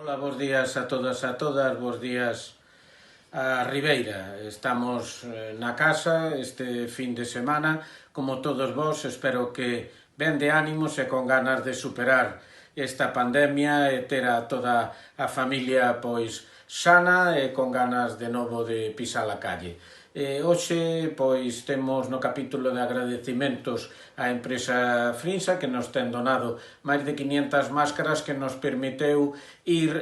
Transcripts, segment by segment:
Ola, bos días a todas e a todas, bos días a Ribeira. Estamos na casa este fin de semana, como todos vós, espero que ben de ánimos e con ganas de superar esta pandemia e ter a toda a familia pois sana e con ganas de novo de pisar a calle. Hoxe pois temos no capítulo de agradecimentos a empresa Frinsa que nos ten donado máis de 500 máscaras que nos permiteu ir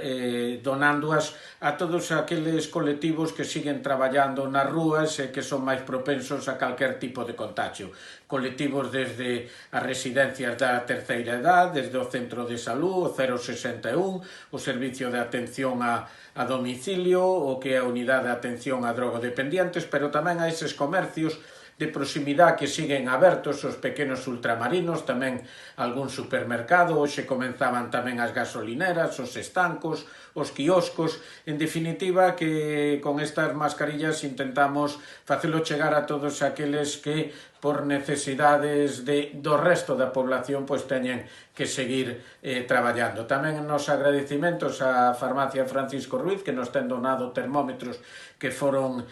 donándoas a todos aqueles colectivos que siguen traballando nas rúas e que son máis propensos a calquer tipo de contagio. Colectivos desde as residencias da terceira edad, desde o centro de salud, o 061, o servicio de atención a domicilio, o que é a unidade de atención a drogodependientes, pero tamén a eses comercios de proximidade que siguen abertos, os pequenos ultramarinos, tamén algún supermercado, hoxe comenzaban tamén as gasolineras, os estancos, os quioscos, en definitiva que con estas mascarillas intentamos facelo chegar a todos aqueles que por necesidades do resto da población pois teñen que seguir traballando. Tamén nos agradecimentos á farmacia Francisco Ruiz que nos ten donado termómetros que foron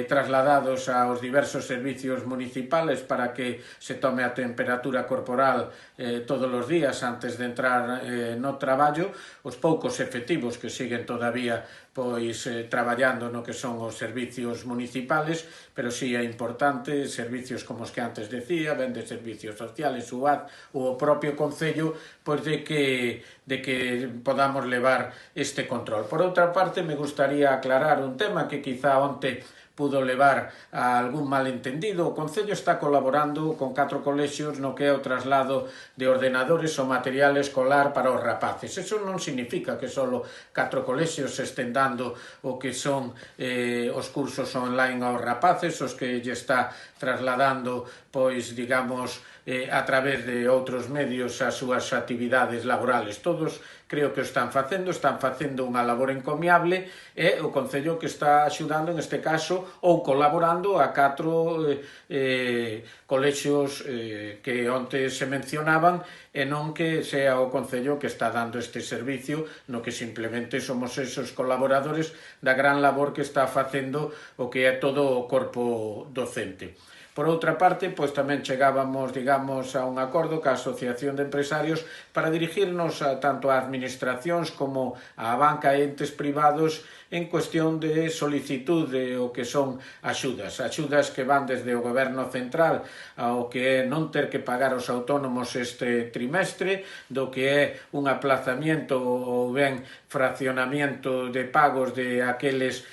trasladados aos diversos servicios municipales para que se tome a temperatura corporal todos os días antes de entrar no traballo, os poucos efectivos que siguen todavía pois traballando no que son os servicios municipales, pero si é importante servicios como os que antes decía, ben de servicios sociales, UAD ou o propio Concello, pois de que podamos levar este control. Por outra parte, me gustaría aclarar un tema que quizá onte pudo levar a algún malentendido. O Concello está colaborando con 4 colexios no que é o traslado de ordenadores ou material escolar para os rapaces. Eso non significa que só 4 colexios estén dando o que son os cursos online aos rapaces, os que lle está trasladando, pois, digamos, a través de outros medios as súas actividades laborales. Todos creo que o están facendo unha labor encomiable e o Concello que está axudando neste caso ou colaborando a 4 colexios que onte se mencionaban e non que sea o Concello que está dando este servicio, no que simplemente somos esos colaboradores da gran labor que está facendo o que é todo o corpo docente. Por outra parte, pois tamén chegábamos, digamos, a un acordo ca Asociación de Empresarios para dirigirnos tanto a administracións como a banca e entes privados en cuestión de solicitud de o que son axudas que van desde o goberno central ao que é non ter que pagar os autónomos este trimestre, do que é un aplazamiento ou ben fraccionamiento de pagos de aqueles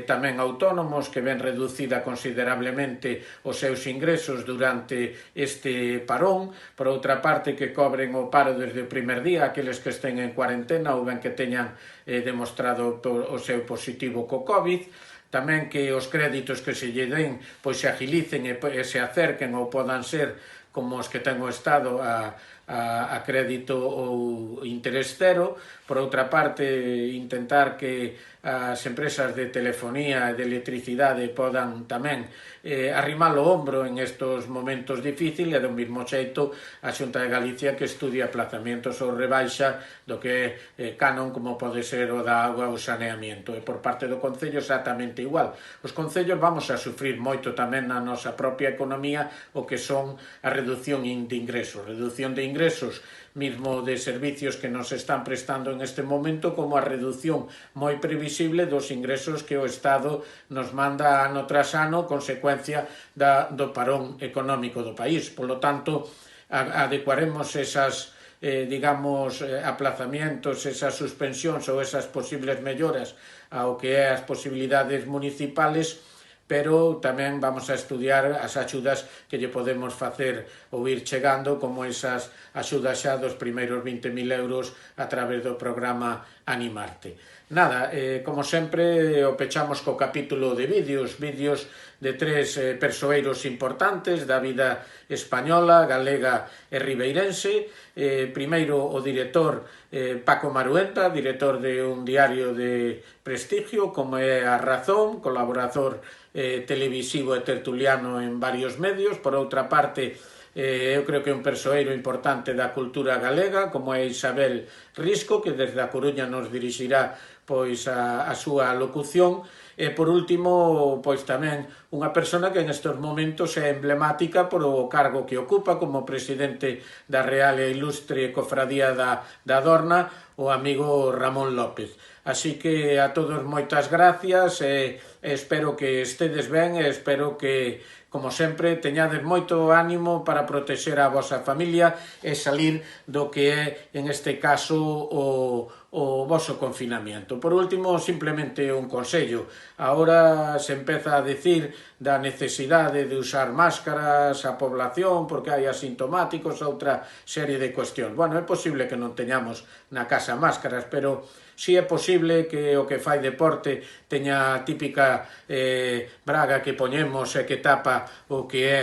tamén autónomos que ven reducida considerablemente os seus ingresos durante este parón, por outra parte que cobren o paro desde o primer día aqueles que estén en cuarentena ou ben que teñan demostrado o seu positivo co COVID, tamén que os créditos que se lle den pois se agilicen e se acerquen ou podan ser como os que ten o Estado a crédito ou interés cero. Por outra parte, intentar que as empresas de telefonía e de electricidade podan tamén arrimar o ombro en estos momentos difíciles e do mesmo xeito a Xunta de Galicia que estudia aplazamientos ou rebaixa do que é canon como pode ser o da auga ou saneamiento. E por parte do Concello exactamente igual. Os concellos vamos a sufrir moito tamén na nosa propia economía o que son a reducción de ingresos mesmo de servicios que nos están prestando en este momento, como a reducción moi previsible dos ingresos que o Estado nos manda ano tras ano, consecuencia do parón económico do país. Por lo tanto, adecuaremos esas digamos, aplazamientos, esas suspensións ou esas posibles melloras ao que é as posibilidades municipales, pero tamén vamos a estudiar as axudas que lle podemos facer ou ir chegando, como esas axudas xa dos primeiros 20.000 euros a través do programa Animarte. Nada, como sempre, o pechamos co capítulo de vídeos de 3 persoeiros importantes da vida española, galega e ribeirense. Primeiro o director Paco Maruenda, director de un diario de prestigio como é A Razón, colaborador televisivo e tertuliano en varios medios. Por outra parte, eu creo que é un persoeiro importante da cultura galega, como é Isabel Risco, que desde a Coruña nos dirixirá pois a súa locución, e por último, pois tamén unha persona que en estes momentos é emblemática por o cargo que ocupa como presidente da Real e Ilustre Cofradía da Dorna, o amigo Ramón López. Así que a todos moitas gracias e espero que estedes ben e espero que, como sempre, teñades moito ánimo para protexer a vosa familia e salir do que é, en este caso, o voso confinamiento. Por último, simplemente un consello. Ahora se empeza a decir da necesidade de usar máscaras a población porque hai asintomáticos, outra serie de cuestións. Bueno, é posible que non teñamos na casa máscaras, pero si é posible que o que fai deporte teña a típica braga que poñemos e que tapa o que é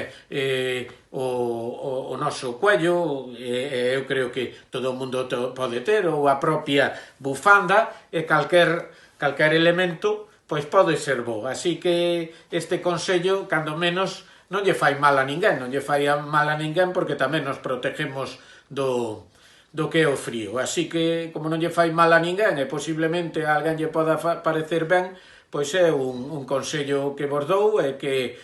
o noso cuello, eu creo que todo o mundo pode ter, ou a propia bufanda, e calquer elemento pois pode ser bo. Así que este consello, cando menos, non lle fai mal a ninguén, non lle fai mal a ninguén porque tamén nos protegemos do que é o frío. Así que, como non lle fai mal a ninguén e posiblemente a alguén lle poda parecer ben, pois é un consello que vos dou e que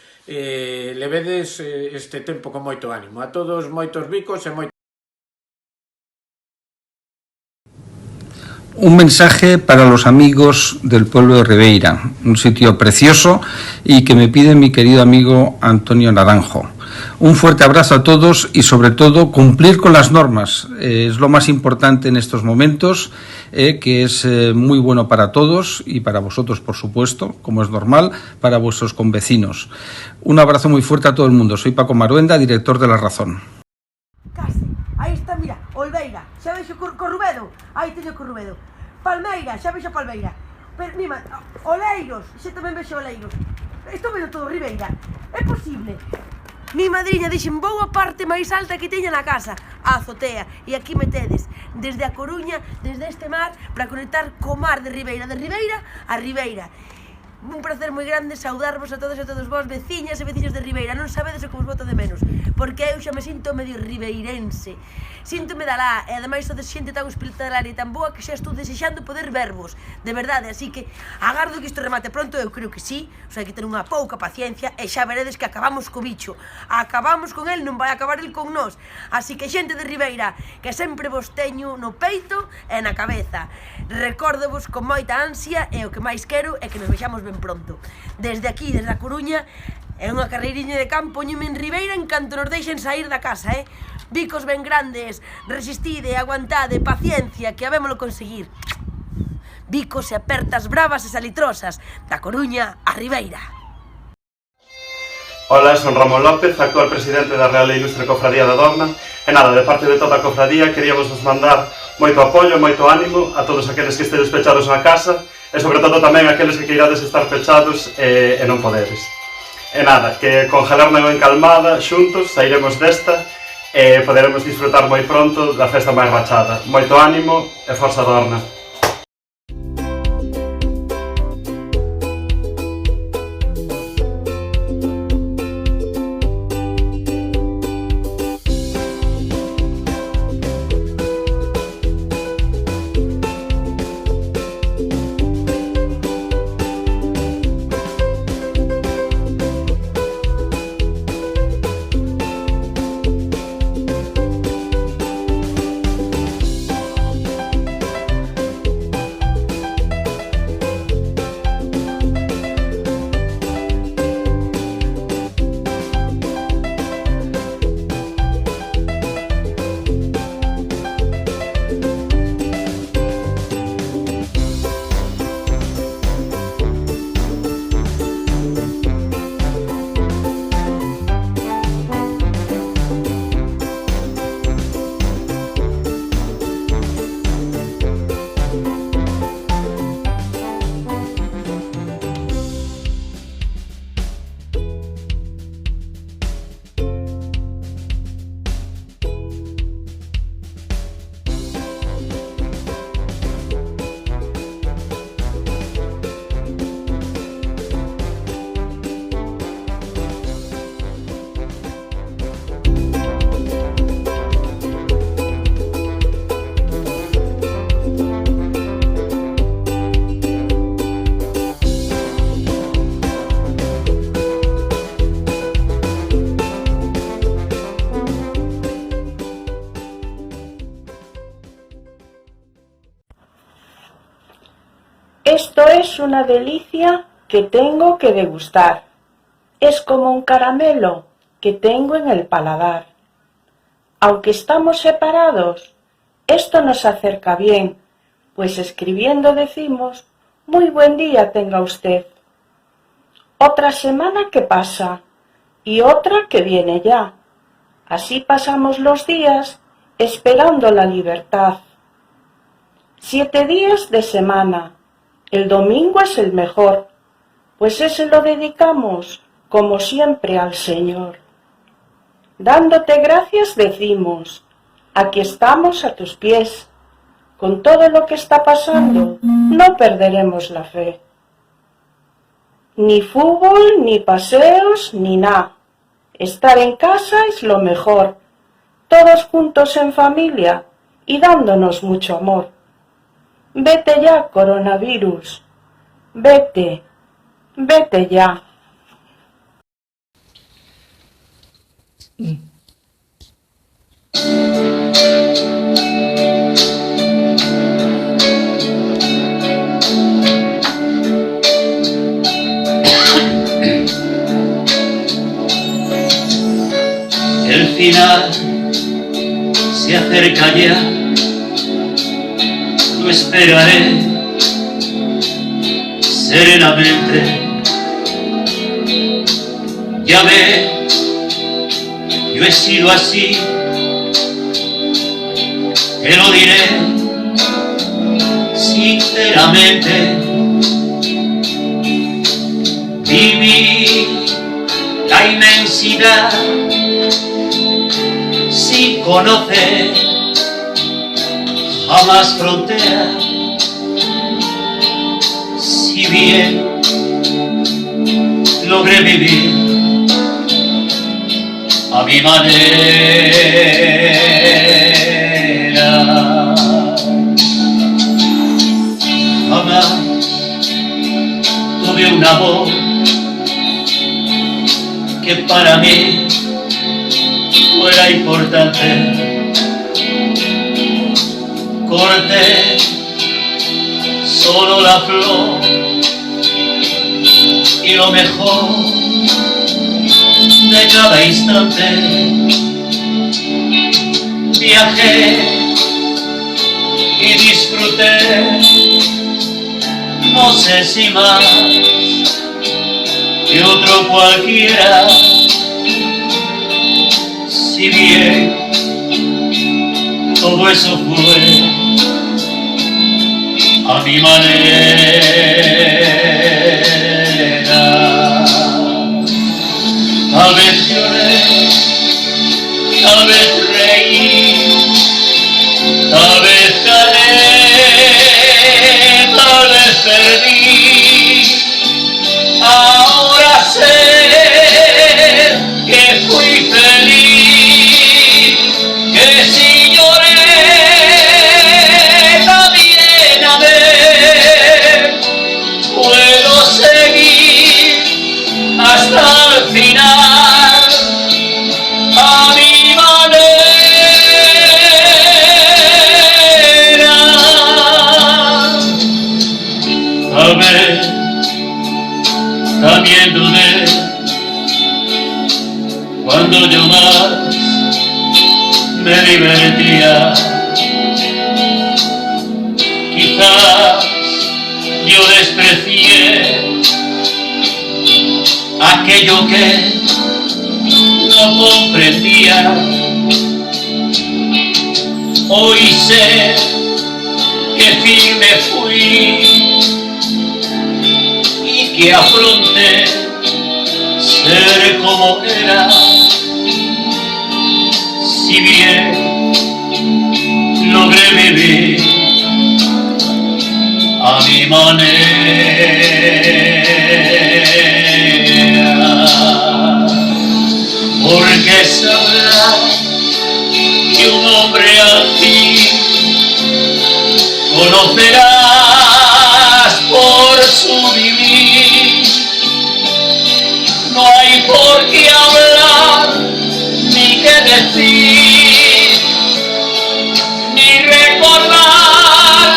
levedes este tempo con moito ánimo. A todos moitos bicos e moitos... Un mensaje para los amigos del pueblo de Ribeira, un sitio precioso y que me pide mi querido amigo Antonio Naranjo. Un fuerte abrazo a todos y sobre todo cumplir con las normas, es lo más importante en estos momentos, que es muy bueno para todos y para vosotros por supuesto, como es normal, para vuestros convecinos. Un abrazo muy fuerte a todo el mundo, soy Paco Maruenda, director de La Razón. Case, aí está, mira, Olveira, xa vexo Corrubedo, aí teño Corrubedo. Palmeira, xa vexo Palmeira. Pero, mima, Oleiros, xa tamén vexo Oleiros. Estou vendo todo Ribeira, é posible. Mi madriña dixen boa parte máis alta que teña na casa, a azotea, e aquí me tedes, desde a Coruña, desde este mar, para conectar co mar de Ribeira a Ribeira. Un placer moi grande saudarvos a todos e a todos vos, veciñas e veciños de Ribeira. Non sabedes o que vos boto de menos, porque eu xa me sinto medio ribeirense. Síntome de alá, e ademais sodes xente tan hospitalaria e tan boa que xa estou desexando poder vervos, de verdade. Así que agardo que isto remate pronto, eu creo que sí. O sea, hai que ter unha pouca paciencia e xa veredes que acabamos co bicho. Acabamos con el, non vai acabar el con nós. Así que xente de Ribeira, que sempre vos teño no peito e na cabeza. Recórdovos con moita ansia e o que máis quero é que nos vexamos ben pronto. Desde aquí, desde a Coruña, é unha carreiriña de campo, poñome en Ribeira en canto nos deixen sair da casa, Bicos ben grandes, resistide, aguantade, paciencia, que habémolo conseguir. Bicos e apertas bravas e salitrosas, da Coruña a Ribeira. Ola, son Ramón López, actual presidente da Real e Ilustre Cofradía da Dorna. E nada, de parte de toda a cofradía, queríamos vos mandar moito apoio, moito ánimo a todos aqueles que estedes pechados na casa e sobre todo tamén aqueles que queirades estar pechados e non podedes. E nada, que con Galerna ben calmada, xuntos, sairemos desta e poderemos disfrutar moi pronto da festa máis rachada. Moito ánimo e forza Dorna. es una delicia que tengo que degustar. Es como un caramelo que tengo en el paladar. Aunque estamos separados, esto nos acerca bien, pues escribiendo decimos, muy buen día tenga usted. Otra semana que pasa y otra que viene ya. Así pasamos los días esperando la libertad. 7 días de semana. El domingo es el mejor, pues ese lo dedicamos, como siempre, al Señor. Dándote gracias decimos, aquí estamos a tus pies. Con todo lo que está pasando, no perderemos la fe. Ni fútbol, ni paseos, ni nada. Estar en casa es lo mejor, todos juntos en familia y dándonos mucho amor. Vete ya, coronavirus, vete, vete ya. El final se acerca ya, lo esperaré serenamente. Ya ves, yo he sido así, te lo diré sinceramente. Viví la inmensidad sin conocer jamás fronteras. Si bien logré vivir a mi manera, jamás tuve un amor que para mí fuera importante. Corté solo la flor y lo mejor de cada instante. Viajé y disfruté, no sé si más que otro cualquiera. Si bien todo eso fue a mi manera, tal vez lloré, tal vez reí, tal vez gané, tal vez perdí. Ahora sé que fui feliz, que si lloré también amé. Puedo seguir hasta el final a mi manera. Tal vez también dudé cuando yo más me divertía. Quizás yo desprecié aquello que no comprendía. Hoy sé que firme fui y que afronté ser como era. Si bien logré vivir a mi manera, porque sabrás que un hombre al fin conocerás por su vivir. No hay por qué hablar ni qué decir, ni recordar,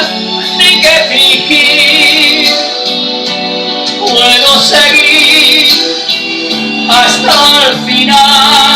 ni qué fingir. caminar.